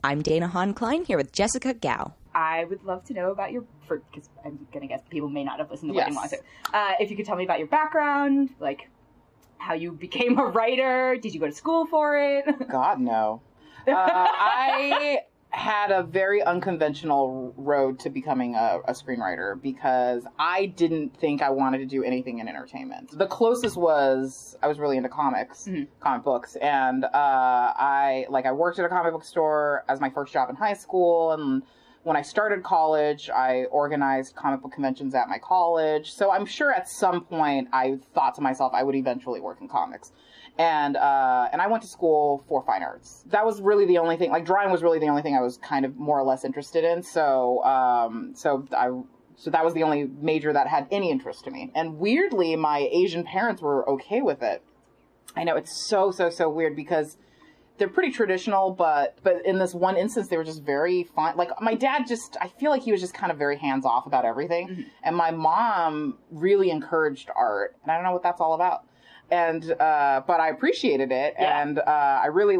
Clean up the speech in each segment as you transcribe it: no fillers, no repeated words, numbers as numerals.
I'm Dana Han-Klein here with Jessica Gao. I would love to know about because I'm going to guess people may not have listened to Wedding Wongs. If you could tell me about your background, like how you became a writer. Did you go to school for it? God, no. I had a very unconventional road to becoming a screenwriter because I didn't think I wanted to do anything in entertainment. The closest was I was really into comics, comic books, and I worked at a comic book store as my first job in high school, and when I started college, I organized comic book conventions at my college. So I'm sure at some point I thought to myself I would eventually work in comics. And I went to school for fine arts. That was really the only thing, like drawing was really the only thing I was kind of more or less interested in. So that was the only major that had any interest to me. And weirdly, my Asian parents were okay with it. I know it's so weird because they're pretty traditional, but in this one instance, they were just very fun. Like my dad I feel like he was just kind of very hands off about everything. Mm-hmm. And my mom really encouraged art. And I don't know what that's all about. And, but I appreciated it. Yeah. And, I really,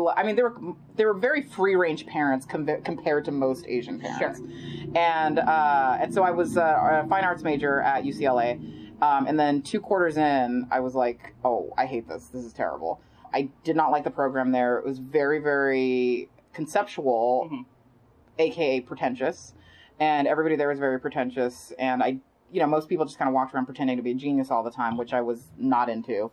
they were very free range parents compared to most Asian parents. Sure. And so I was a fine arts major at UCLA. And then 2 quarters in, I was like, oh, I hate this. This is terrible. I did not like the program there. It was very, very conceptual, aka pretentious. And everybody there was very pretentious. And most people just kind of walked around pretending to be a genius all the time, which I was not into.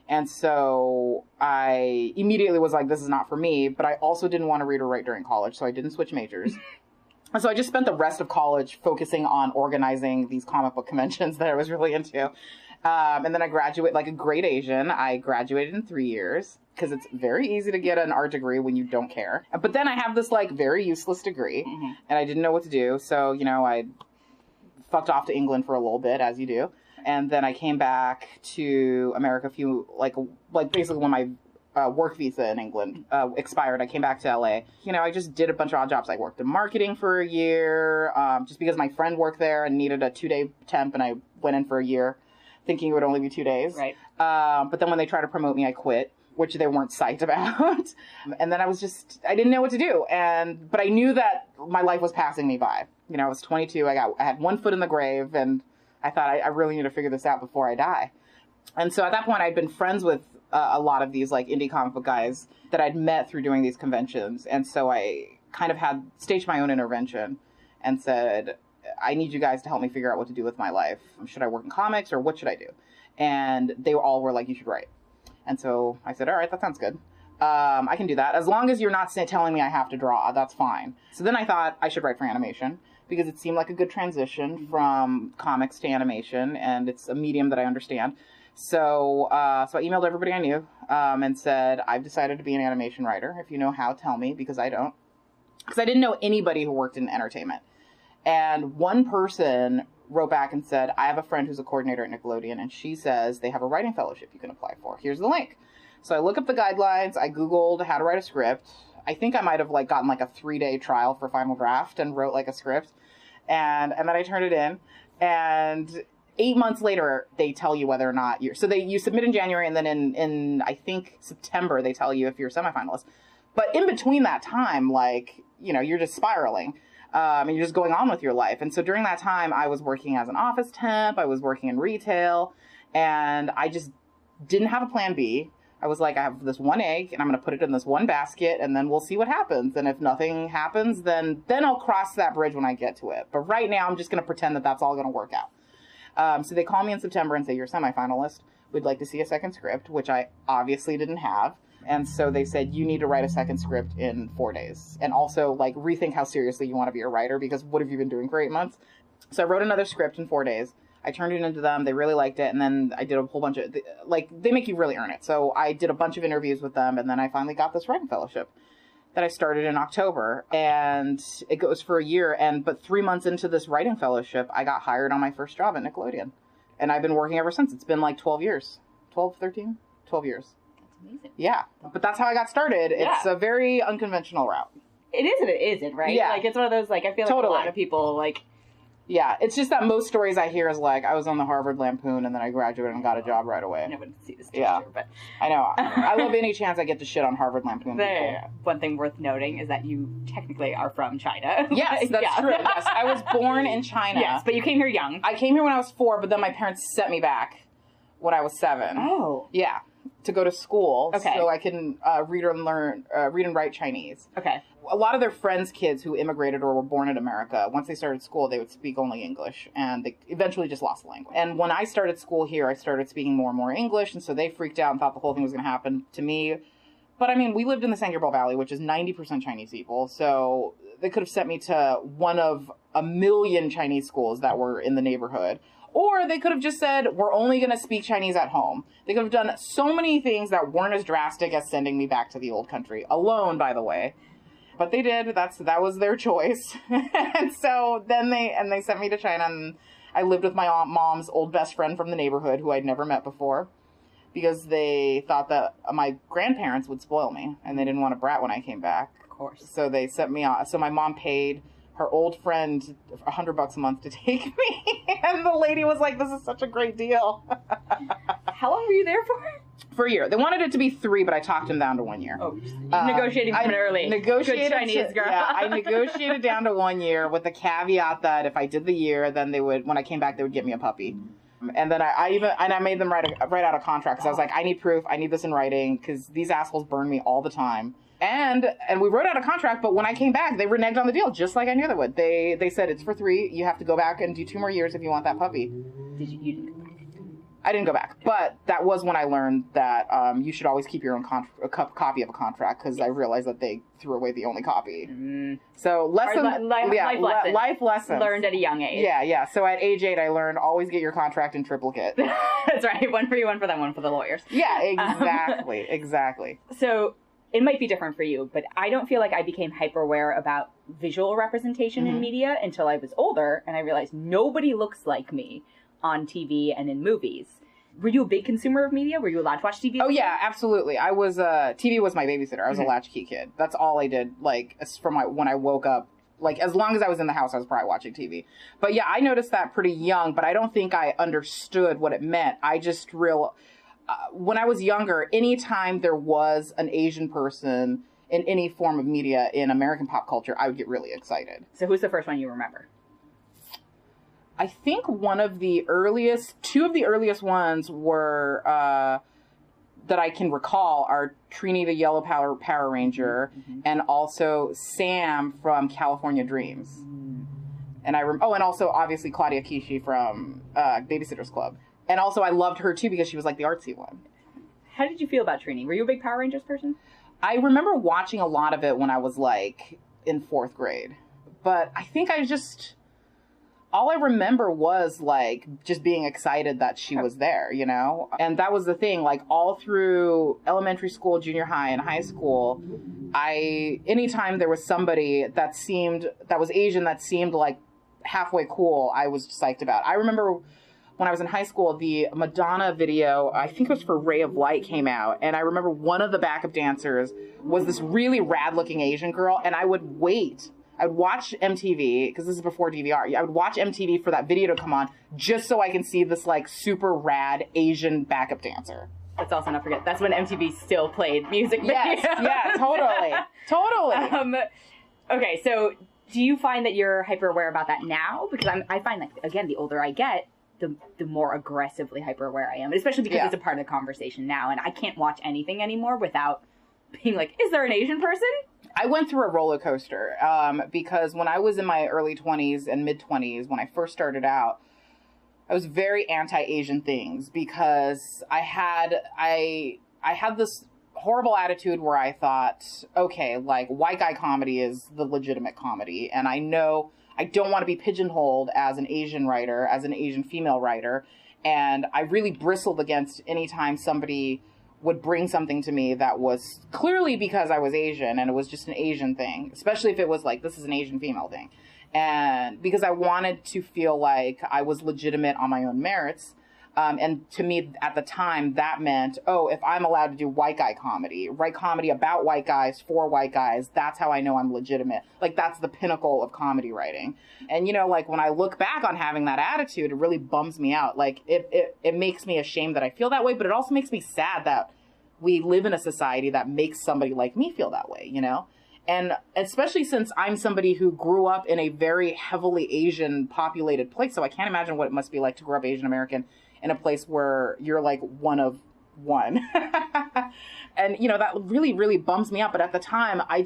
And so I immediately was like, this is not for me. But I also didn't want to read or write during college, so I didn't switch majors. And so I just spent the rest of college focusing on organizing these comic book conventions that I was really into. And then I graduated, like a great Asian, I graduated in 3 years because it's very easy to get an art degree when you don't care. But then I have this like very useless degree and I didn't know what to do. So, I fucked off to England for a little bit, as you do. And then I came back to America basically when my work visa in England expired. I came back to LA. I just did a bunch of odd jobs. I worked in marketing for a year just because my friend worked there and needed a 2-day temp, and I went in for a year thinking it would only be 2 days. Right. But then when they tried to promote me, I quit, which they weren't psyched about. And then I didn't know what to do. But I knew that my life was passing me by. I was 22. I had one foot in the grave, and I thought I really need to figure this out before I die. And so at that point, I'd been friends with a lot of these like indie comic book guys that I'd met through doing these conventions. And so I kind of had staged my own intervention and said, I need you guys to help me figure out what to do with my life. Should I work in comics or what should I do? And they all were like, you should write. And so I said, all right, that sounds good. I can do that. As long as you're not telling me I have to draw, that's fine. So then I thought I should write for animation because it seemed like a good transition from comics to animation, and it's a medium that I understand. So I emailed everybody I knew and said, I've decided to be an animation writer. If you know how, tell me, because I don't. Because I didn't know anybody who worked in entertainment. And one person wrote back and said, I have a friend who's a coordinator at Nickelodeon, and she says they have a writing fellowship you can apply for. Here's the link. So I look up the guidelines. I Googled how to write a script. I think I might have gotten a 3-day trial for final draft and wrote a script. And then I turned it in. And 8 months later, they tell you whether or not you submit in January, and then in I think September, they tell you if you're a semifinalist. But in between that time, you're just spiraling. And you're just going on with your life. And so during that time, I was working as an office temp. I was working in retail. And I just didn't have a plan B. I was like, I have this one egg, and I'm going to put it in this one basket, and then we'll see what happens. And if nothing happens, then I'll cross that bridge when I get to it. But right now, I'm just going to pretend that that's all going to work out. So they call me in September and say, you're a semifinalist. We'd like to see a second script, which I obviously didn't have. And so they said, you need to write a second script in 4 days. And also, rethink how seriously you want to be a writer, because what have you been doing for 8 months? So I wrote another script in 4 days. I turned it into them. They really liked it. And then I did a whole bunch of, they make you really earn it. So I did a bunch of interviews with them. And then I finally got this writing fellowship that I started in October. And it goes for a year. But 3 months into this writing fellowship, I got hired on my first job at Nickelodeon. And I've been working ever since. It's been 12 years. 12 years. Amazing. Yeah, but that's how I got started. Yeah. It's a very unconventional route. It is and it isn't, right? Yeah. It's one of those, I feel like totally. A lot of people, Yeah, it's just that most stories I hear is like, I was on the Harvard Lampoon and then I graduated and got a job right away. I wouldn't see this Yeah. teacher, but I know. I love any chance I get to shit on Harvard Lampoon people. one thing worth noting is that you technically are from China. Yes, that's true. Yes, I was born in China. Yes, but you came here young. I came here when I was 4, but then my parents sent me back when I was 7. Oh. Yeah, to go to school, Okay. so I can read and write Chinese. Okay. A lot of their friends' kids who immigrated or were born in America, once they started school, they would speak only English, and they eventually just lost the language. And when I started school here, I started speaking more and more English, and so they freaked out and thought the whole thing was going to happen to me. But I mean, we lived in the San Gabriel Valley, which is 90% Chinese people, so they could have sent me to one of a million Chinese schools that were in the neighborhood. Or they could have just said, we're only going to speak Chinese at home. They could have done so many things that weren't as drastic as sending me back to the old country. Alone, by the way. But they did. That was their choice. And so then they sent me to China, and I lived with my mom's old best friend from the neighborhood who I'd never met before, because they thought that my grandparents would spoil me, and they didn't want a brat when I came back. Of course. So they sent me off. So my mom paid her old friend $100 a month to take me. And the lady was like, this is such a great deal. How long were you there for? For a year. They wanted it to be 3, but I talked them down to 1 year. Oh, negotiating from early. Negotiated. Good Chinese girl. Yeah, I negotiated down to 1 year with the caveat that if I did the year, then they would, when I came back, they would get me a puppy. And then I made them write out a contract, because I was like, I need proof, I need this in writing, because these assholes burn me all the time. And we wrote out a contract, but when I came back, they reneged on the deal, just like I knew they would. They said, it's for 3, you have to go back and do 2 more years if you want that puppy. Did you didn't go back? I didn't go back, but that was when I learned that you should always keep your own copy of a contract, because I realized that they threw away the only copy. So life lessons learned at a young age. Yeah. So at age 8, I learned always get your contract in triplicate. That's right. One for you, one for them, one for the lawyers. Yeah, exactly. So it might be different for you, but I don't feel like I became hyper aware about visual representation in media until I was older, and I realized nobody looks like me on TV and in movies. Were you a big consumer of media? Were you allowed to watch TV? Oh yeah, absolutely. I was TV was my babysitter. I was a latchkey kid. That's all I did. Like when I woke up, like as long as I was in the house, I was probably watching TV. But yeah, I noticed that pretty young. But I don't think I understood what it meant. I just when I was younger, anytime there was an Asian person in any form of media in American pop culture, I would get really excited. So who's the first one you remember? I think two of the earliest ones were, that I can recall, are Trini the Yellow Power Ranger, and also Sam from California Dreams. And and also obviously Claudia Kishi from Babysitter's Club. And also I loved her too, because she was like the artsy one. How did you feel about Trini? Were you a big Power Rangers person? I remember watching a lot of it when I was like in 4th grade. But I think all I remember was like just being excited that she was there, you know? And that was the thing, like all through elementary school, junior high, and high school, anytime there was somebody that was Asian that seemed like halfway cool, I was psyched about. I remember when I was in high school, the Madonna video, I think it was for Ray of Light, came out. And I remember one of the backup dancers was this really rad looking Asian girl. And I would watch MTV, because this is before DVR. I would watch MTV for that video to come on, just so I can see this like super rad Asian backup dancer. Let's also not forget, that's when MTV still played music videos. Yes, yeah, totally. Okay, so do you find that you're hyper aware about that now? Because I find that, again, the older I get, the more aggressively hyper aware I am, especially because it's a part of the conversation now, and I can't watch anything anymore without being like, is there an Asian person? I went through a roller coaster because when I was in my early 20s and mid 20s, when I first started out, I was very anti-Asian things, because I had this horrible attitude where I thought, okay, like white guy comedy is the legitimate comedy, and I know I don't want to be pigeonholed as an Asian writer, as an Asian female writer, and I really bristled against any time somebody would bring something to me that was clearly because I was Asian and it was just an Asian thing, especially if it was like, this is an Asian female thing. And because I wanted to feel like I was legitimate on my own merits, And to me, at the time, that meant, oh, if I'm allowed to do white guy comedy, write comedy about white guys for white guys, that's how I know I'm legitimate. Like, that's the pinnacle of comedy writing. And, you know, like, when I look back on having that attitude, it really bums me out. Like, it makes me ashamed that I feel that way, but it also makes me sad that we live in a society that makes somebody like me feel that way, you know? And especially since I'm somebody who grew up in a very heavily Asian populated place, so I can't imagine what it must be like to grow up Asian American in a place where you're like one of one. And, you know, that really, really bums me out. But at the time, I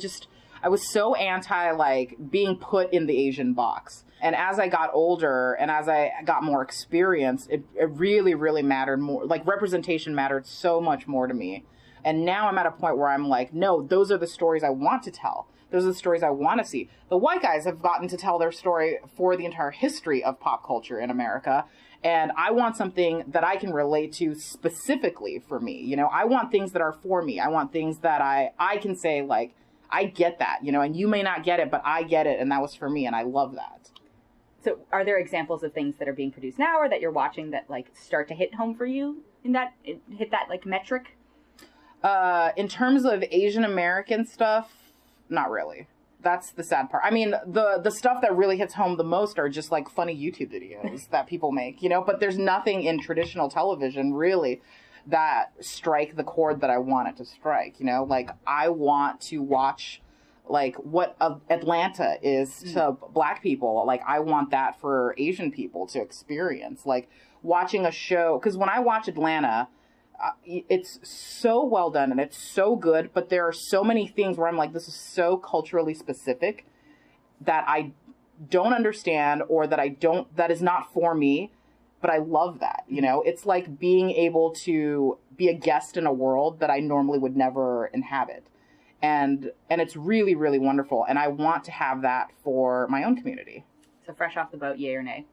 was so anti, like, being put in the Asian box. And as I got older and as I got more experience, it really, really mattered more. Like, representation mattered so much more to me. And now I'm at a point where I'm like, no, those are the stories I want to tell. Those are the stories I want to see. The white guys have gotten to tell their story for the entire history of pop culture in America. And I want something that I can relate to specifically for me. You know, I want things that are for me. I want things that I can say, like, I get that, you know, and you may not get it, but I get it. And that was for me. And I love that. So are there examples of things that are being produced now or that you're watching that, like, start to hit home for you hit that, like, metric? In terms of Asian American stuff, not really. That's the sad part. I mean, the stuff that really hits home the most are just like funny YouTube videos that people make, you know, but there's nothing in traditional television really that strike the chord that I want it to strike, you know, like I want to watch like what Atlanta is to Black people. Like I want that for Asian people to experience, like watching a show. 'Cause when I watch Atlanta, it's so well done and it's so good, but there are so many things where I'm like, this is so culturally specific that I don't understand or that is not for me, but I love that, you know? It's like being able to be a guest in a world that I normally would never inhabit. And it's really, really wonderful. And I want to have that for my own community. So fresh off the boat, yay or nay?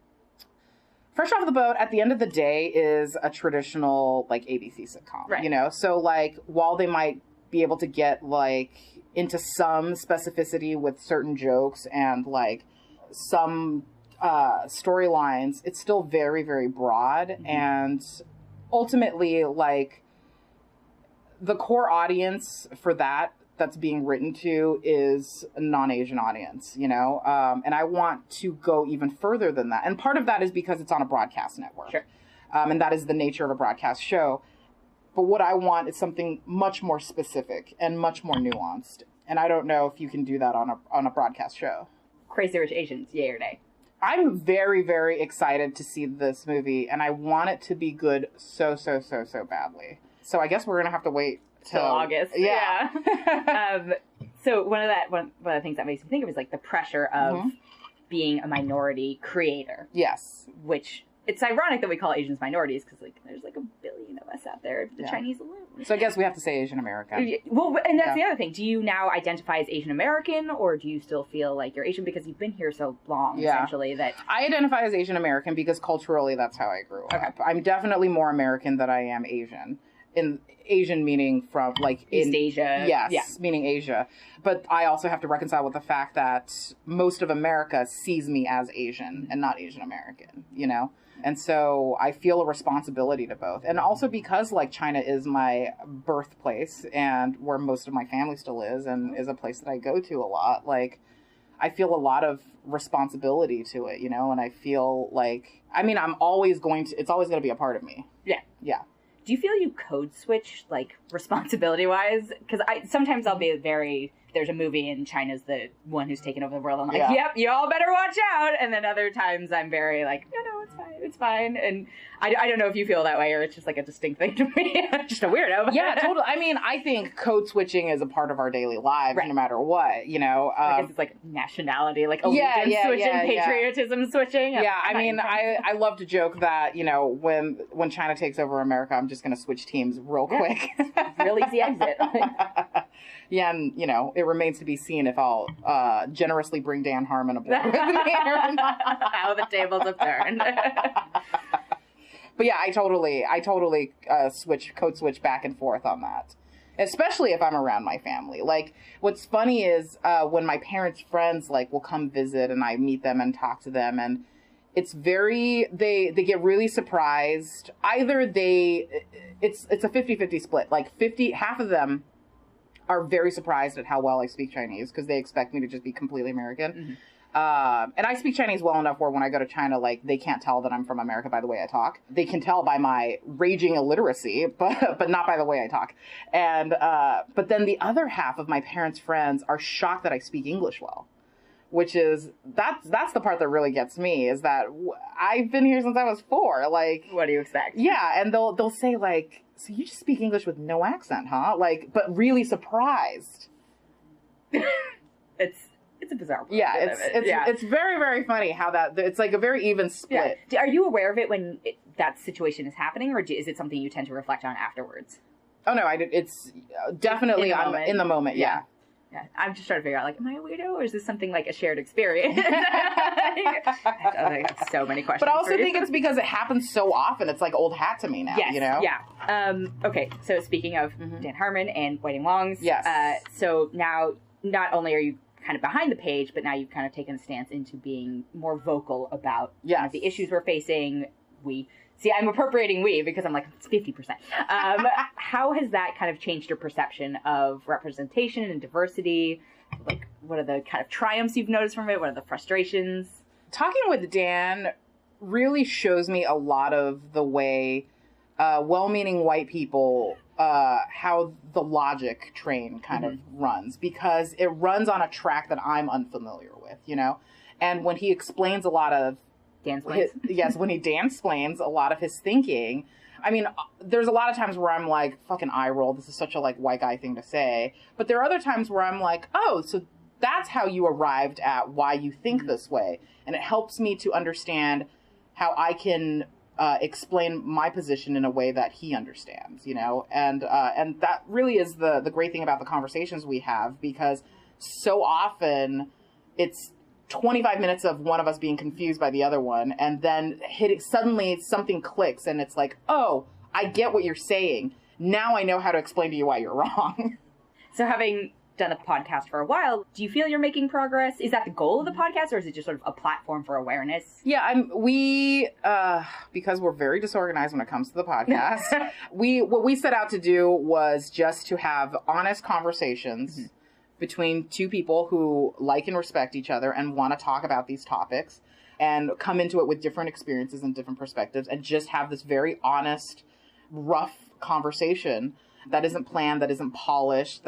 Fresh Off the Boat, at the end of the day, is a traditional, like, ABC sitcom, right. You know? So, like, while they might be able to get, like, into some specificity with certain jokes and, like, some storylines, it's still very, very broad. Mm-hmm. And ultimately, like, the core audience for that's being written to is a non-Asian audience, you know? And I want to go even further than that. And part of that is because it's on a broadcast network. Sure. And that is the nature of a broadcast show. But what I want is something much more specific and much more nuanced. And I don't know if you can do that on a broadcast show. Crazy Rich Asians, yay or nay? I'm very, very excited to see this movie. And I want it to be good so, so, so, so badly. So I guess we're going to have to wait till August. Yeah. So one of the things that makes me think of is like the pressure of being a minority creator. Yes. Which it's ironic that we call Asians minorities because like there's like 1 billion of us out there, the Chinese alone. So I guess we have to say Asian American. Well, and that's the other thing. Do you now identify as Asian American or do you still feel like you're Asian because you've been here so long, essentially? That I identify as Asian American because culturally that's how I grew up. I'm definitely more American than I am Asian. In Asian meaning from like East Asia. Yes, meaning Asia. But I also have to reconcile with the fact that most of America sees me as Asian and not Asian American, you know? And so I feel a responsibility to both. And also because like China is my birthplace and where most of my family still is and is a place that I go to a lot, like I feel a lot of responsibility to it, you know? And I feel like, I mean, it's always going to be a part of me. Yeah. Yeah. Do you feel you code switch, like, responsibility-wise? Because sometimes I'll be there's a movie and China's the one who's taken over the world. I'm like, yep, you all better watch out. And then other times I'm very like, no, it's fine. And I don't know if you feel that way or it's just like a distinct thing to me. I'm just a weirdo. Yeah, totally. I mean, I think code switching is a part of our daily lives, no matter what, you know. I guess it's like nationality, like allegiance switching, patriotism switching. Yeah, I mean, I love to joke that, you know, when China takes over America, I'm just going to switch teams real quick. Real easy exit. Yeah, and, you know, it remains to be seen if I'll generously bring Dan Harmon aboard with me or not. How the tables have turned. But yeah, I totally code switch back and forth on that. Especially if I'm around my family. Like, what's funny is when my parents' friends, like, will come visit and I meet them and talk to them, and It's very, they get really surprised. Either it's a 50-50 split. Like half of them are very surprised at how well I speak Chinese because they expect me to just be completely American. Mm-hmm. And I speak Chinese well enough where when I go to China, like, they can't tell that I'm from America by the way I talk. They can tell by my raging illiteracy, but not by the way I talk. And, but then the other half of my parents' friends are shocked that I speak English well, which is, that's the part that really gets me, is that I've been here since I was 4. Like, what do you expect? Yeah. And they'll say, like, so you just speak English with no accent, huh? Like, but really surprised. It's a bizarre part. Yeah, it's very, very funny how it's like a very even split. Yeah. Are you aware of it when that situation is happening, or is it something you tend to reflect on afterwards? Oh no, it's definitely in the moment. Yeah. Yeah, I'm just trying to figure out, like, am I a weirdo, or is this something like a shared experience? I have so many questions. But I also think it's because it happens so often. It's like old hat to me now. Yes, you know? Yeah. Okay. So speaking of Dan Harmon and Writing Wongs, yes. So now not only are you kind of behind the page, but now you've kind of taken a stance into being more vocal about kind of the issues we're facing. See, I'm appropriating we because I'm like, it's 50%. How has that kind of changed your perception of representation and diversity? Like, what are the kind of triumphs you've noticed from it? What are the frustrations? Talking with Dan really shows me a lot of the way well-meaning white people, how the logic train kind of runs, because it runs on a track that I'm unfamiliar with, you know? And when he explains a lot of when he Dan-splains a lot of his thinking, I mean, there's a lot of times where I'm like, fucking eye roll, this is such a, like, white guy thing to say. But there are other times where I'm like, oh, so that's how you arrived at why you think this way. And it helps me to understand how I can explain my position in a way that he understands, you know? And that really is the great thing about the conversations we have, because so often it's 25 minutes of one of us being confused by the other one, and then suddenly something clicks and it's like, oh, I get what you're saying. Now I know how to explain to you why you're wrong. So having done a podcast for a while, do you feel you're making progress? Is that the goal of the podcast, or is it just sort of a platform for awareness? Yeah, because we're very disorganized when it comes to the podcast, what we set out to do was just to have honest conversations between two people who like and respect each other and want to talk about these topics, and come into it with different experiences and different perspectives, and just have this very honest, rough conversation that isn't planned, that isn't polished,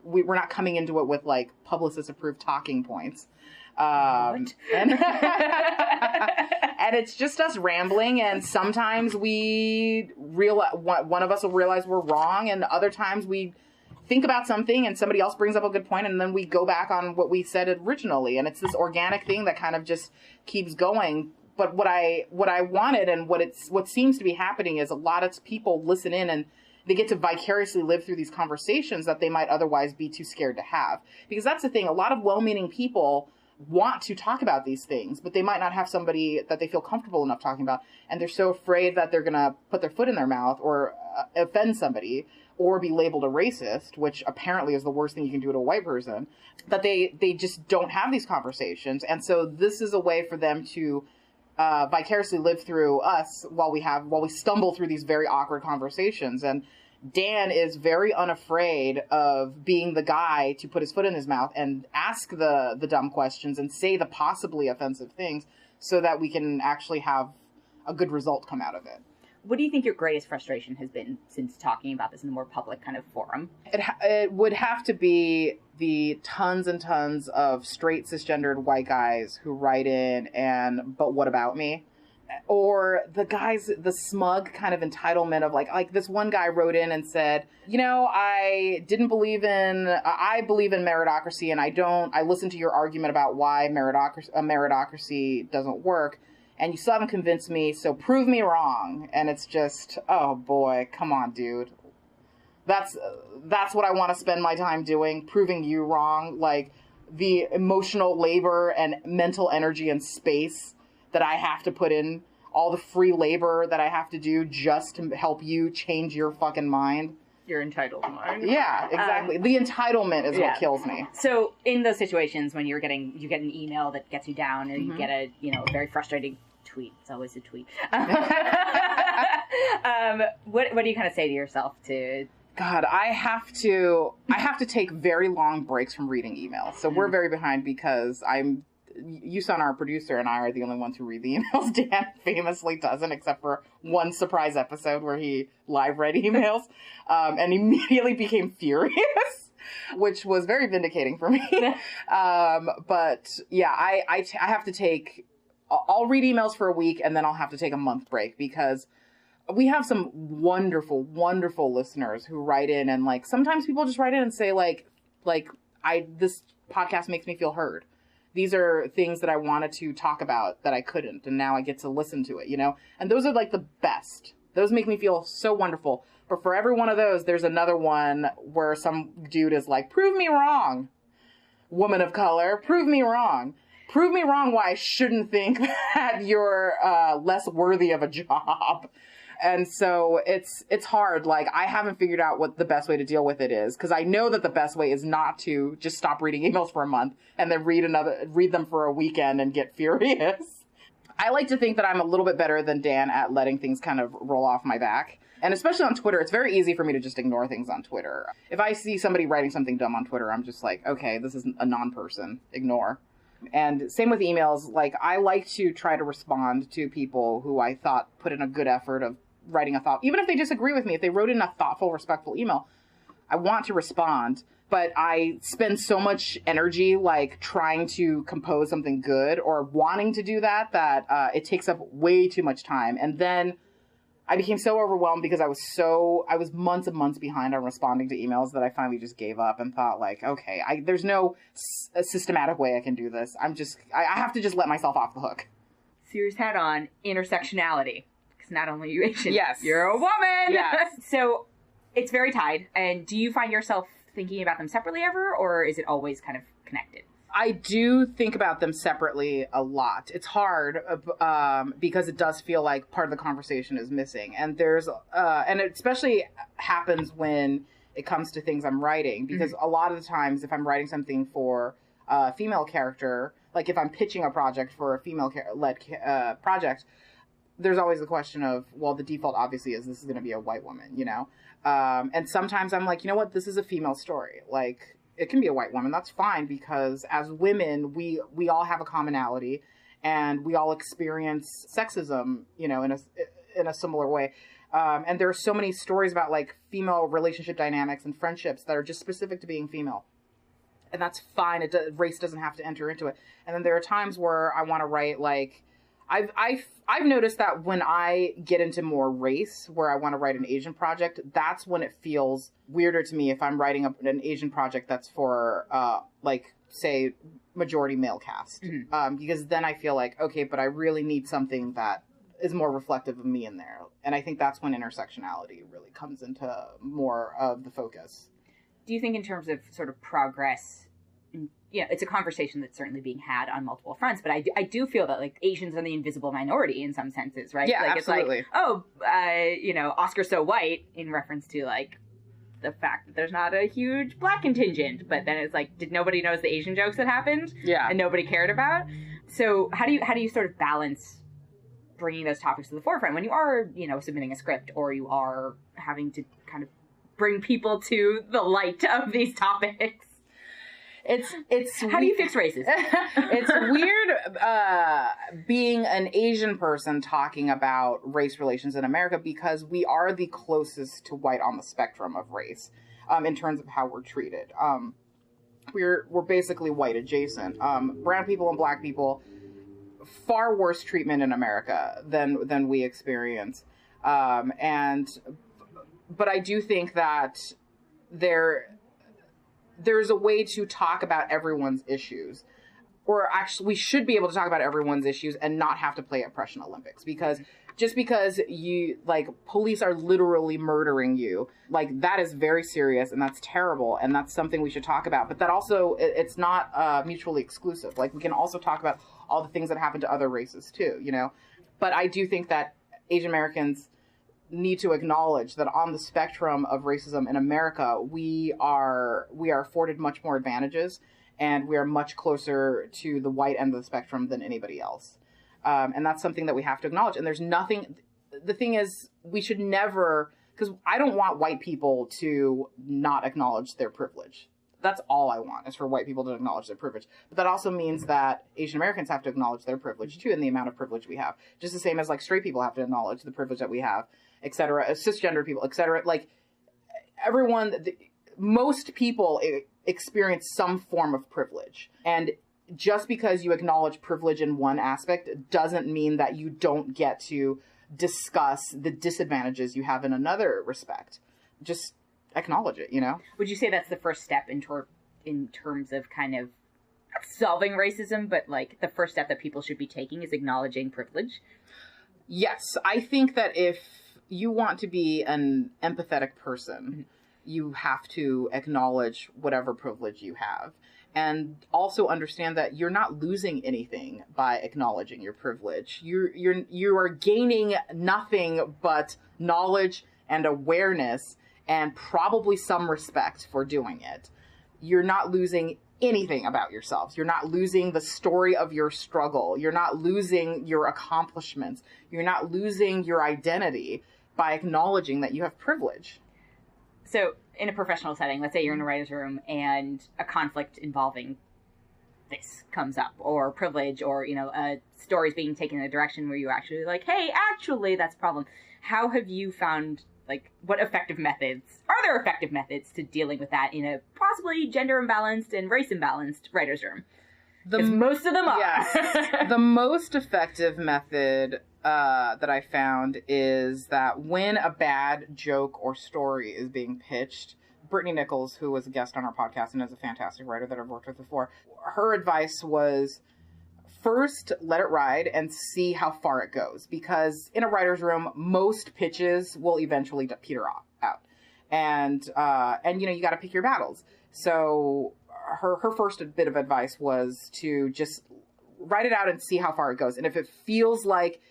we're not coming into it with, like, publicist-approved talking points. And it's just us rambling, and sometimes one of us will realize we're wrong, and other times we think about something and somebody else brings up a good point, and then we go back on what we said originally, and it's this organic thing that kind of just keeps going. But what I wanted, and what seems to be happening, is a lot of people listen in and they get to vicariously live through these conversations that they might otherwise be too scared to have. Because that's the thing, a lot of well-meaning people want to talk about these things, but they might not have somebody that they feel comfortable enough talking about, and they're so afraid that they're gonna put their foot in their mouth or offend somebody, or be labeled a racist, which apparently is the worst thing you can do to a white person, that they just don't have these conversations. And so this is a way for them to vicariously live through us while we stumble through these very awkward conversations. And Dan is very unafraid of being the guy to put his foot in his mouth and ask the dumb questions and say the possibly offensive things, so that we can actually have a good result come out of it. What do you think your greatest frustration has been since talking about this in a more public kind of forum? It would have to be the tons and tons of straight cisgendered white guys who write in but what about me? Or the smug kind of entitlement of like this one guy wrote in and said, you know, I believe in meritocracy, and I listened to your argument about why meritocracy doesn't work, and you still haven't convinced me, so prove me wrong. And it's just, oh boy, come on, dude. That's what I want to spend my time doing, proving you wrong. Like, the emotional labor and mental energy and space that I have to put in, all the free labor that I have to do just to help you change your fucking mind. Your entitled mind. Yeah, exactly. The entitlement is what kills me. So in those situations when you get an email that gets you down, or you get a very frustrating tweet. It's always a tweet. What do you kind of say to yourself to... God, I have to take very long breaks from reading emails. So we're very behind because Yusan, our producer, and I are the only ones who read the emails. Dan famously doesn't, except for one surprise episode where he live read emails and immediately became furious, which was very vindicating for me. But yeah, I have to take... I'll read emails for a week and then I'll have to take a month break because we have some wonderful, wonderful listeners who write in, and like sometimes people just write in and say this podcast makes me feel heard. These are things that I wanted to talk about that I couldn't, and now I get to listen to it, you know? And those are like the best. Those make me feel so wonderful. But for every one of those, there's another one where some dude is like, prove me wrong. Woman of color, prove me wrong. Prove me wrong why I shouldn't think that you're less worthy of a job. And so it's hard. Like, I haven't figured out what the best way to deal with it is, because I know that the best way is not to just stop reading emails for a month and then read them for a weekend and get furious. I like to think that I'm a little bit better than Dan at letting things kind of roll off my back. And especially on Twitter, it's very easy for me to just ignore things on Twitter. If I see somebody writing something dumb on Twitter, I'm just like, okay, this is a non-person. Ignore. And same with emails. Like, I like to try to respond to people who I thought put in a good effort of writing a thought. Even if they disagree with me, if they wrote in a thoughtful, respectful email, I want to respond. But I spend so much energy, like, trying to compose something good or wanting to do that it takes up way too much time. And then I became so overwhelmed because I was months and months behind on responding to emails that I finally just gave up and thought, like, okay, there's no systematic way I can do this. I have to just let myself off the hook. Serious hat on intersectionality. Because not only are you Asian, yes, you're a woman. Yes. So it's very tied. And do you find yourself thinking about them separately ever, or is it always kind of connected? I do think about them separately a lot. It's hard because it does feel like part of the conversation is missing. And and it especially happens when it comes to things I'm writing, because a lot of the times if I'm writing something for a female character, like if I'm pitching a project for a female-led project, there's always the question of, well, the default obviously is this is going to be a white woman, you know? And sometimes I'm like, you know what, this is a female story. Like, it can be a white woman. That's fine, because as women, we all have a commonality, and we all experience sexism, you know, in a similar way. And there are so many stories about like female relationship dynamics and friendships that are just specific to being female, and that's fine. Race doesn't have to enter into it. And then there are times where I want to write like. I've noticed that when I get into more race, where I want to write an Asian project, that's when it feels weirder to me if I'm writing an Asian project that's for, like, say, majority male cast. Because then I feel like, okay, but I really need something that is more reflective of me in there. And I think that's when intersectionality really comes into more of the focus. Do you think in terms of sort of progress... Yeah, it's a conversation that's certainly being had on multiple fronts, but I do feel that, like, Asians are the invisible minority in some senses, right? Yeah, like, absolutely. It's like, you know, Oscar's so white, in reference to, like, the fact that there's not a huge black contingent, but then it's like, did nobody notice the Asian jokes that happened? Yeah. And nobody cared about? So how do you sort of balance bringing those topics to the forefront when you are, you know, submitting a script, or you are having to kind of bring people to the light of these topics? It's how do you fix racism? It's weird being an Asian person talking about race relations in America, because we are the closest to white on the spectrum of race in terms of how we're treated. We're basically white adjacent. Brown people and black people, far worse treatment in America than we experience. But I do think that there's a way to talk about everyone's issues, or actually we should be able to talk about everyone's issues and not have to play Oppression Olympics, because just because you, like, police are literally murdering you, like, that is very serious and that's terrible, and that's something we should talk about. But that also, it's not mutually exclusive. Like, we can also talk about all the things that happen to other races too, you know? But I do think that Asian Americans need to acknowledge that on the spectrum of racism in America, we are afforded much more advantages, and we are much closer to the white end of the spectrum than anybody else. And that's something that we have to acknowledge. And there's nothing, the thing is, we should never, because I don't want white people to not acknowledge their privilege. That's all I want, is for white people to acknowledge their privilege. But that also means that Asian Americans have to acknowledge their privilege too, and the amount of privilege we have. Just the same as like straight people have to acknowledge the privilege that we have, et cetera. Cisgender people, et cetera. Like everyone, most people experience some form of privilege. And just because you acknowledge privilege in one aspect doesn't mean that you don't get to discuss the disadvantages you have in another respect. Just acknowledge it, you know? Would you say that's the first step in terms of kind of not solving racism, but like the first step that people should be taking is acknowledging privilege? Yes. I think that if you want to be an empathetic person, you have to acknowledge whatever privilege you have. And also understand that you're not losing anything by acknowledging your privilege. You are gaining nothing but knowledge and awareness and probably some respect for doing it. You're not losing anything about yourselves. You're not losing the story of your struggle. You're not losing your accomplishments. You're not losing your identity by acknowledging that you have privilege. So in a professional setting, let's say you're in a writer's room and a conflict involving this comes up, or privilege, or, you know, a story's being taken in a direction where you're actually like, hey, actually, that's a problem. How have you found, like, what effective methods, are there effective methods to dealing with that in a possibly gender imbalanced and race imbalanced writer's room? Because most of them are. Yes. The most effective method that I found is that when a bad joke or story is being pitched, Brittany Nichols, who was a guest on our podcast and is a fantastic writer that I've worked with before, her advice was first let it ride and see how far it goes. Because in a writer's room, most pitches will eventually peter out. And you know, you got to pick your battles. So her first bit of advice was to just write it out and see how far it goes. And if it feels like,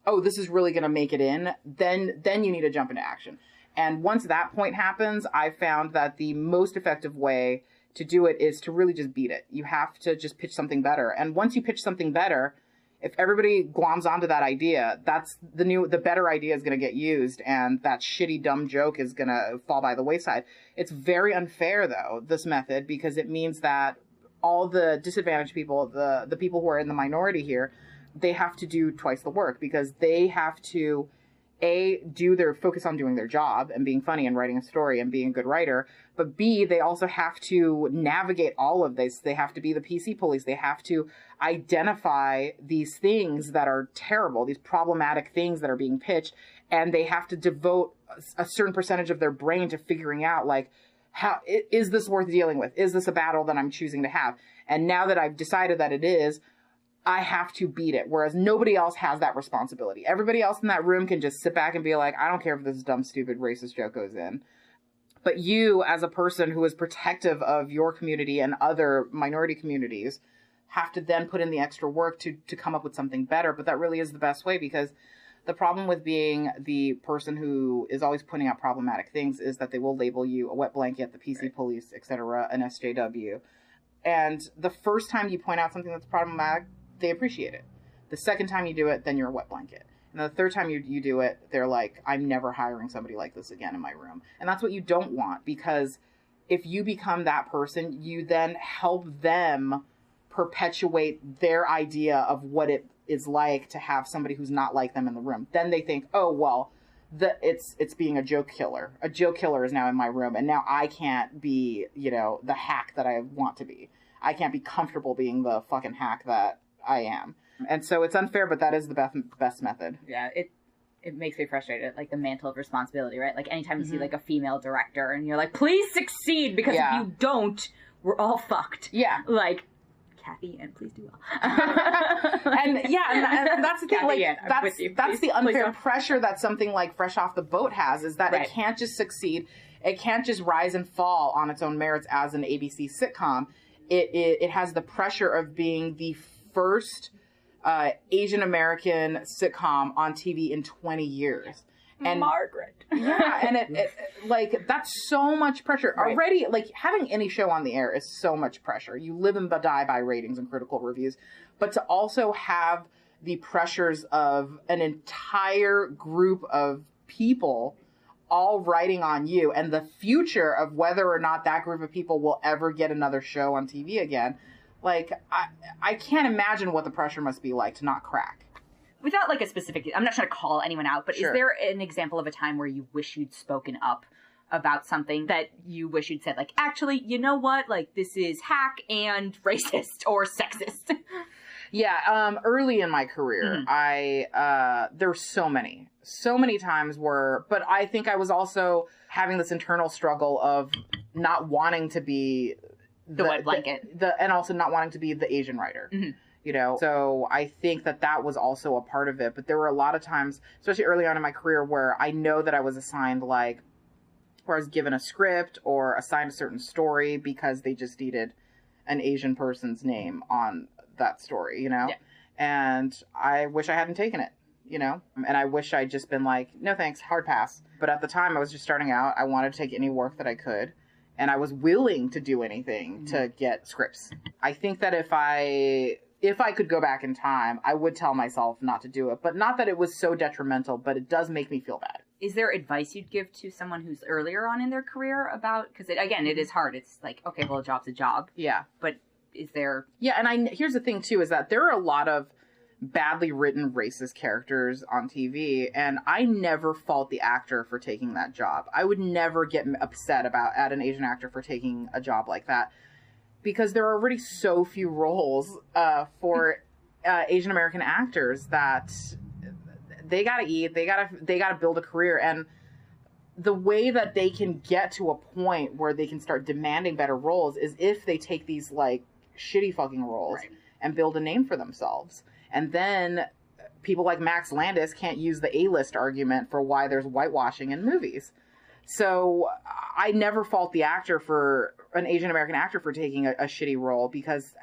oh, this is really going to make it in, then you need to jump into action. And once that point happens, I found that the most effective way to do it is to really just beat it. You have to just pitch something better. And once you pitch something better, if everybody gloms onto that idea, that's the better idea is going to get used, and that shitty, dumb joke is going to fall by the wayside. It's very unfair, though, this method, because it means that all the disadvantaged people, the people who are in the minority here, they have to do twice the work, because they have to focus on doing their job and being funny and writing a story and being a good writer. But B, they also have to navigate all of this. They have to be the PC police. They have to identify these things that are terrible, these problematic things that are being pitched. And they have to devote a certain percentage of their brain to figuring out, like, how is this worth dealing with? Is this a battle that I'm choosing to have? And now that I've decided that it is, I have to beat it. Whereas nobody else has that responsibility. Everybody else in that room can just sit back and be like, I don't care if this dumb, stupid, racist joke goes in. But you, as a person who is protective of your community and other minority communities, have to then put in the extra work to come up with something better. But that really is the best way, because the problem with being the person who is always pointing out problematic things is that they will label you a wet blanket, the PC police, etc., an SJW. And the first time you point out something that's problematic, they appreciate it. The second time you do it, then you're a wet blanket. And the third time you do it, they're like, I'm never hiring somebody like this again in my room. And that's what you don't want, because if you become that person, you then help them perpetuate their idea of what it is like to have somebody who's not like them in the room. Then they think, oh, well, it's being a joke killer. A joke killer is now in my room, and now I can't be, you know, the hack that I want to be. I can't be comfortable being the fucking hack that I am. And so it's unfair, but that is the best method. Yeah, it makes me frustrated, like the mantle of responsibility, right? Like anytime you see like a female director and you're like, please succeed, because if you don't, we're all fucked. Yeah. Like, Kathy, and please do well. and that's the thing. Kathy, like, that's the unfair pressure that something like Fresh Off the Boat has, is that it can't just succeed. It can't just rise and fall on its own merits as an ABC sitcom. It has the pressure of being the first Asian American sitcom on TV in 20 years. And Margaret. Yeah, and it like, that's so much pressure. Right. Already, like, having any show on the air is so much pressure. You live and die by ratings and critical reviews. But to also have the pressures of an entire group of people all writing on you, and the future of whether or not that group of people will ever get another show on TV again. Like, I can't imagine what the pressure must be like to not crack. Without like a specific, I'm not trying to call anyone out, but Sure. Is there an example of a time where you wish you'd spoken up about something that you wish you'd said, like, actually, you know what? Like, this is hack and racist or sexist. Yeah, early in my career, there were so many times where, but I think I was also having this internal struggle of not wanting to be the wet blanket, and also not wanting to be the Asian writer. You know, so I think that was also a part of it. But there were a lot of times, especially early on in my career, where I know that I was assigned, like, where I was given a script or assigned a certain story because they just needed an Asian person's name on that story, you know? Yeah. And I wish I hadn't taken it, you know? And I wish I'd just been like, no thanks, hard pass. But at the time I was just starting out. I wanted to take any work that I could. And I was willing to do anything to get scripts. I think that if I could go back in time, I would tell myself not to do it. But not that it was so detrimental, but it does make me feel bad. Is there advice you'd give to someone who's earlier on in their career about, because again, it is hard. It's like, okay, well, a job's a job. Yeah. But is there... Yeah, and here's the thing, too, is that there are a lot of badly written racist characters on TV, and I never fault the actor for taking that job. I would never get upset at an Asian actor for taking a job like that, because there are already so few roles for Asian American actors that they gotta eat, they gotta build a career, and the way that they can get to a point where they can start demanding better roles is if they take these, like, shitty fucking roles and build a name for themselves. And then people like Max Landis can't use the A-list argument for why there's whitewashing in movies. So I never fault the actor for an Asian American actor for taking a shitty role, because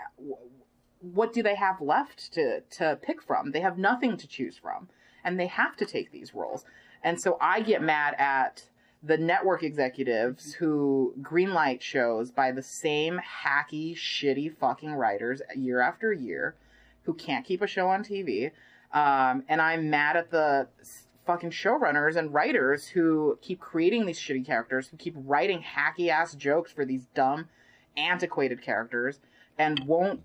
what do they have left to pick from? They have nothing to choose from, and they have to take these roles. And so I get mad at the network executives who greenlight shows by the same hacky, shitty fucking writers year after year who can't keep a show on TV. And I'm mad at the fucking showrunners and writers who keep creating these shitty characters, who keep writing hacky-ass jokes for these dumb, antiquated characters, and won't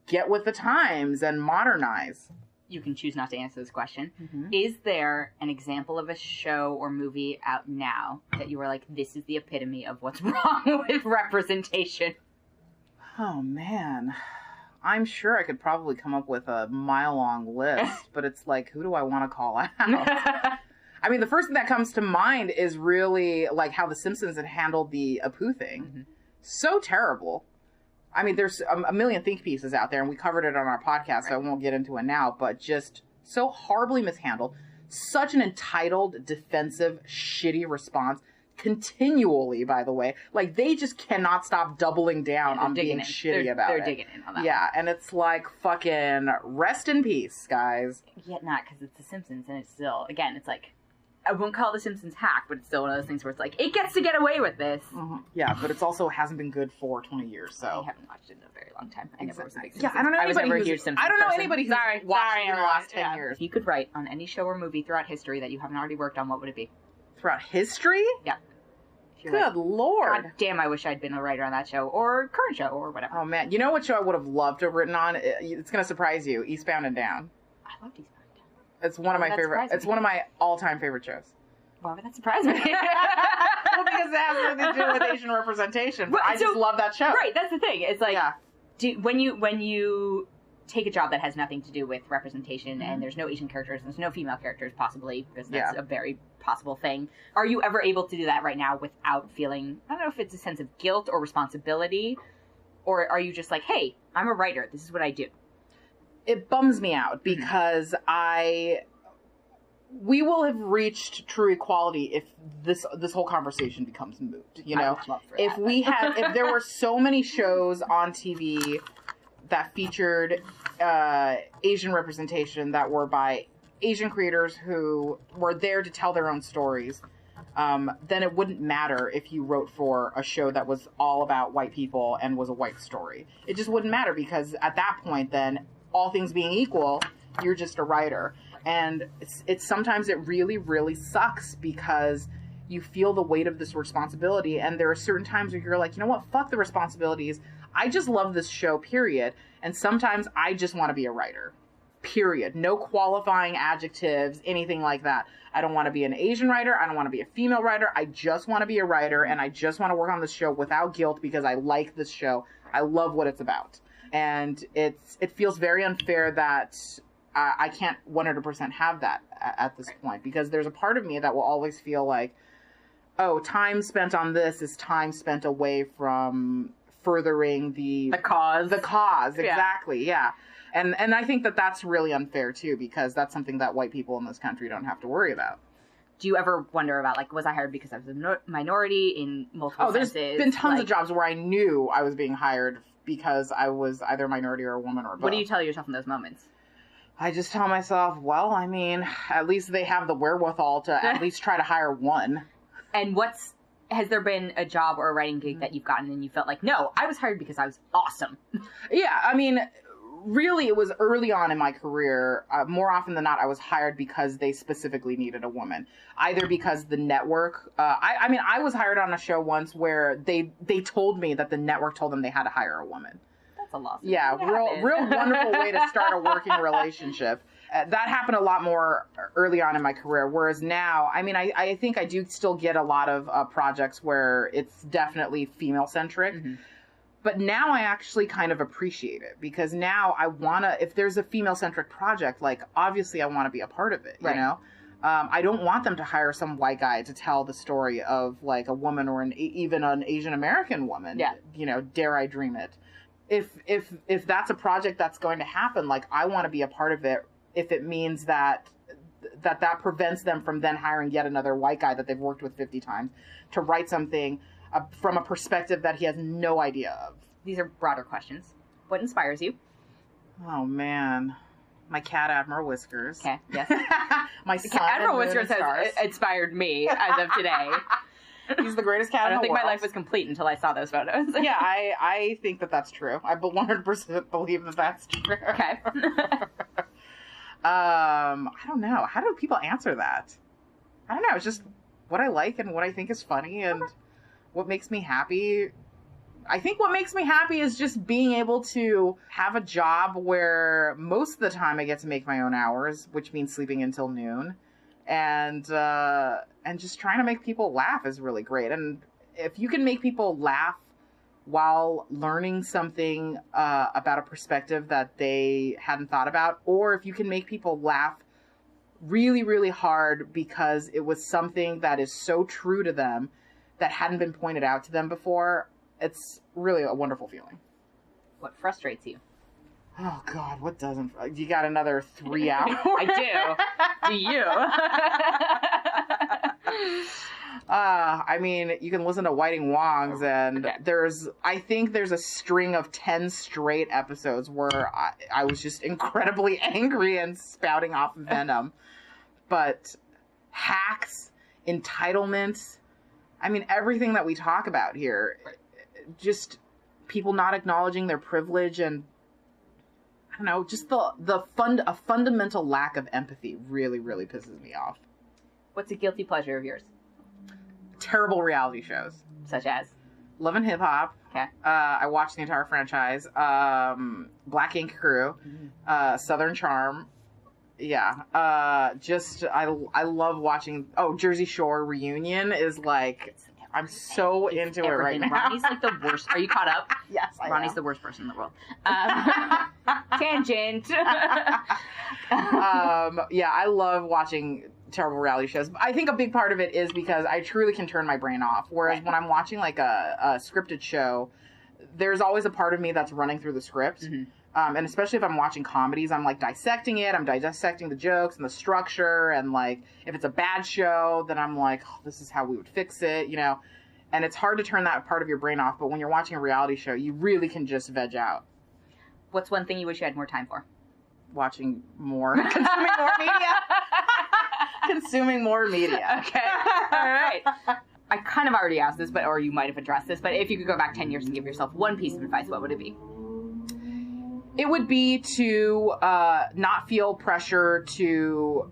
get with the times and modernize. You can choose not to answer this question. Is there an example of a show or movie out now that you were like, this is the epitome of what's wrong with representation? Oh, man. I'm sure I could probably come up with a mile-long list, but it's like, who do I want to call out? I mean, the first thing that comes to mind is really, like, how The Simpsons had handled the Apu thing. So terrible. I mean, there's a million think pieces out there, and we covered it on our podcast, so I won't get into it now, but just so horribly mishandled. Such an entitled, defensive, shitty response. Continually, by the way. Like, they just cannot stop doubling down on being shitty about it. They're digging in on that. Yeah, and it's like, fucking rest in peace, guys. Yet not, because it's The Simpsons, and it's still, again, it's like, I won't call The Simpsons hack, but it's still one of those things where it's like, it gets to get away with this. Yeah, but it's also hasn't been good for 20 years, so. I haven't watched it in a very long time. I never was a big Yeah, Simpsons. I don't know anybody who's Sorry, watched it in the last 10 years. If you could write on any show or movie throughout history that you haven't already worked on, what would it be? Throughout history? Yeah. Good Lord. God damn, I wish I'd been a writer on that show, or current show, or whatever. Oh, man. You know what show I would have loved to have written on? It's going to surprise you. Eastbound and Down. I loved Eastbound and Down. It's one of my favorite. It's one of my all-time favorite shows. Why would that surprise me? Well, because it has nothing to do with Asian representation. But I just love that show. Right, that's the thing. It's like, when you take a job that has nothing to do with representation, and there's no Asian characters, there's no female characters, possibly, because that's a very possible thing. Are you ever able to do that right now without feeling, I don't know if it's a sense of guilt or responsibility, or are you just like, hey, I'm a writer, this is what I do? It bums me out, because we will have reached true equality if this whole conversation becomes moot, you know? If there were so many shows on TV that featured Asian representation, that were by Asian creators who were there to tell their own stories, then it wouldn't matter if you wrote for a show that was all about white people and was a white story. It just wouldn't matter, because at that point, then, all things being equal, you're just a writer. And it's sometimes it really, really sucks because you feel the weight of this responsibility. And there are certain times where you're like, you know what? Fuck the responsibilities. I just love this show, period. And sometimes I just want to be a writer, period. No qualifying adjectives, anything like that. I don't want to be an Asian writer. I don't want to be a female writer. I just want to be a writer. And I just want to work on this show without guilt because I like this show. I love what it's about. And it feels very unfair that I can't 100% have that at this point, because there's a part of me that will always feel like, oh, time spent on this is time spent away from furthering the cause. The cause, exactly, yeah. And I think that that's really unfair too, because that's something that white people in this country don't have to worry about. Do you ever wonder about, like, was I hired because I was a minority in multiple senses? There's been tons of jobs where I knew I was being hired because I was either a minority or a woman or both. What do you tell yourself in those moments? I just tell myself, well, I mean, at least they have the wherewithal to at least try to hire one. And has there been a job or a writing gig that you've gotten and you felt like, no, I was hired because I was awesome? Yeah, I mean, really, it was early on in my career. More often than not, I was hired because they specifically needed a woman. Either because the network, I was hired on a show once where they told me that the network told them they had to hire a woman. That's a loss. Yeah, real wonderful way to start a working relationship. That happened a lot more early on in my career, whereas now, I mean, I think I do still get a lot of projects where it's definitely female-centric. Mm-hmm. But now I actually kind of appreciate it, because now I want to, if there's a female-centric project, like, obviously I want to be a part of it, you know? I don't want them to hire some white guy to tell the story of, like, a woman or even an Asian American woman. Yeah. You know, dare I dream it. If that's a project that's going to happen, like, I want to be a part of it if it means that prevents them from then hiring yet another white guy that they've worked with 50 times to write something from a perspective that he has no idea of. These are broader questions. What inspires you? Oh, man. My cat, Admiral Whiskers. Okay, yes. My son, Admiral Whiskers has inspired me as of today. He's the greatest cat in the world. I don't think my life was complete until I saw those photos. Yeah, I think that that's true. I 100% believe that that's true. Okay. I don't know. How do people answer that? I don't know. It's just what I like and what I think is funny and what makes me happy. I think what makes me happy is just being able to have a job where most of the time I get to make my own hours, which means sleeping until noon. And just trying to make people laugh is really great. And if you can make people laugh while learning something about a perspective that they hadn't thought about, or if you can make people laugh really, really hard because it was something that is so true to them that hadn't been pointed out to them before, it's really a wonderful feeling. What frustrates you? Oh, God, what doesn't? You got another 3 hours? I do. Do you? I mean, you can listen to Whiting Wongs, and I think there's a string of 10 straight episodes where I was just incredibly angry and spouting off venom. But hacks, entitlements, I mean, everything that we talk about here, just people not acknowledging their privilege and, I don't know, just a fundamental lack of empathy really, really pisses me off. What's a guilty pleasure of yours? Terrible reality shows. Such as? Love and Hip Hop. Okay. I watched the entire franchise. Black Ink Crew. Southern Charm. Yeah. I love watching. Oh, Jersey Shore Reunion is like, I'm so into it right now. Ronnie's like the worst. Are you caught up? Yes, I Ronnie's am. the worst person in the world. Tangent. Yeah, I love watching terrible reality shows. I think a big part of it is because I truly can turn my brain off. Whereas when I'm watching like a scripted show, there's always a part of me that's running through the script. Mm-hmm. And especially if I'm watching comedies, I'm like dissecting it. I'm dissecting the jokes and the structure. And like, if it's a bad show, then I'm like, oh, this is how we would fix it, you know? And it's hard to turn that part of your brain off. But when you're watching a reality show, you really can just veg out. What's one thing you wish you had more time for? Watching more. Consuming more media. Consuming more media. Okay. All right. I kind of already asked this, or you might have addressed this, but if you could go back 10 years and give yourself one piece of advice, what would it be? It would be to not feel pressure to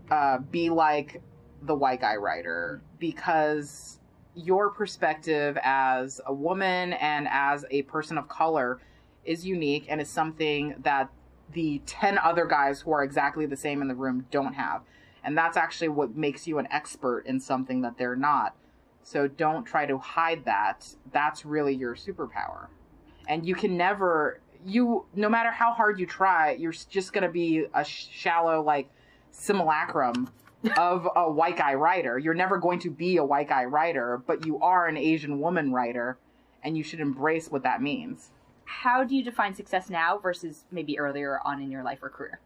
be like the white guy writer, because your perspective as a woman and as a person of color is unique and is something that the 10 other guys who are exactly the same in the room don't have. And that's actually what makes you an expert in something that they're not. So don't try to hide that. That's really your superpower. And you can never, no matter how hard you try, you're just going to be a shallow, like, simulacrum of a white guy writer. You're never going to be a white guy writer, but you are an Asian woman writer, and you should embrace what that means. How do you define success now versus maybe earlier on in your life or career?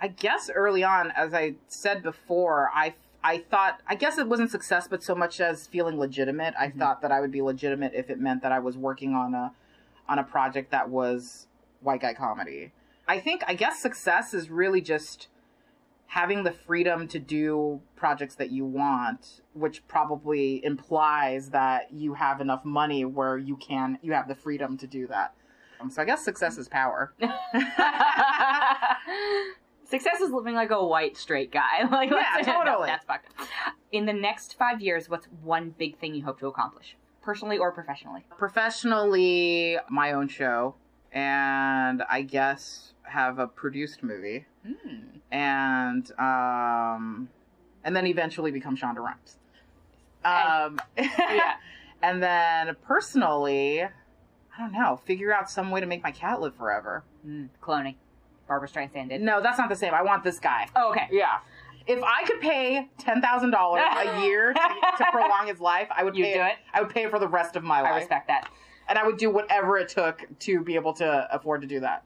I guess early on, as I said before, I thought, I guess it wasn't success, but so much as feeling legitimate. I thought that I would be legitimate if it meant that I was working on a project that was white guy comedy. I guess success is really just having the freedom to do projects that you want, which probably implies that you have enough money where you have the freedom to do that. So I guess success is power. Success is living like a white straight guy. Like, yeah, totally. That's fucked up. In the next 5 years, what's one big thing you hope to accomplish, personally or professionally? Professionally, my own show, and I guess have a produced movie, and then eventually become Shonda Rhimes. Yeah, and then personally, I don't know, figure out some way to make my cat live forever. Cloning. Barbara Streisand did. No, that's not the same. I want this guy. Oh, okay. Yeah. If I could pay $10,000 a year to prolong his life, I would pay it. I would pay it for the rest of my life. I respect that. And I would do whatever it took to be able to afford to do that.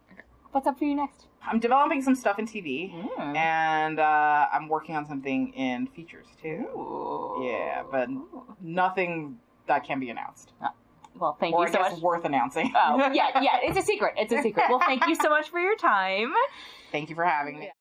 What's up for you next? I'm developing some stuff in TV, and I'm working on something in features too. Ooh. Yeah, but nothing that can be announced. Well, thank you so much. Worth announcing. Oh, yeah, it's a secret. It's a secret. Well, thank you so much for your time. Thank you for having me.